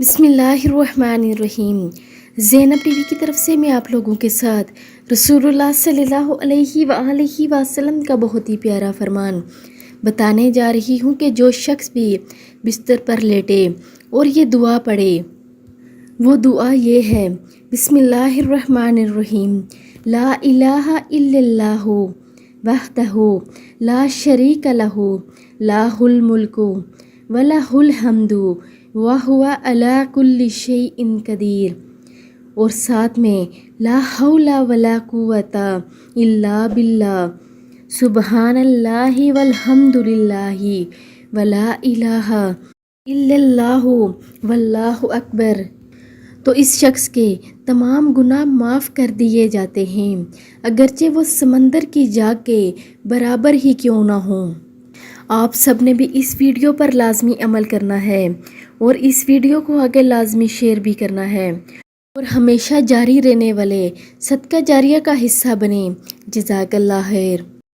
بسم اللہ الرحمن الرحیم۔ زینب ٹی وی کی طرف سے میں آپ لوگوں کے ساتھ رسول اللہ صلی اللہ علیہ وآلہ وسلم کا بہت ہی پیارا فرمان بتانے جا رہی ہوں کہ جو شخص بھی بستر پر لیٹے اور یہ دعا پڑھے، وہ دعا یہ ہے: بسم اللہ الرحمن الرحیم، لا الہ الا اللہ وحدہ لا شریک لہ لہ الملک ولہ الحمد وَهُوَ عَلَىٰ كُلِّ شَيْءٍ قدیر، اور ساتھ میں لا حول ولا قوة الا باللہ سبحان اللہ والحمد للہ ولا الہ الا اللہ واللہ اکبر۔ تو اس شخص کے تمام گناہ معاف کر دیے جاتے ہیں، اگرچہ وہ سمندر کی جاگ کے برابر ہی کیوں نہ ہوں۔ آپ سب نے بھی اس ویڈیو پر لازمی عمل کرنا ہے اور اس ویڈیو کو آگے لازمی شیئر بھی کرنا ہے اور ہمیشہ جاری رہنے والے صدقہ جاریہ کا حصہ بنیں۔ جزاک اللہ خیر۔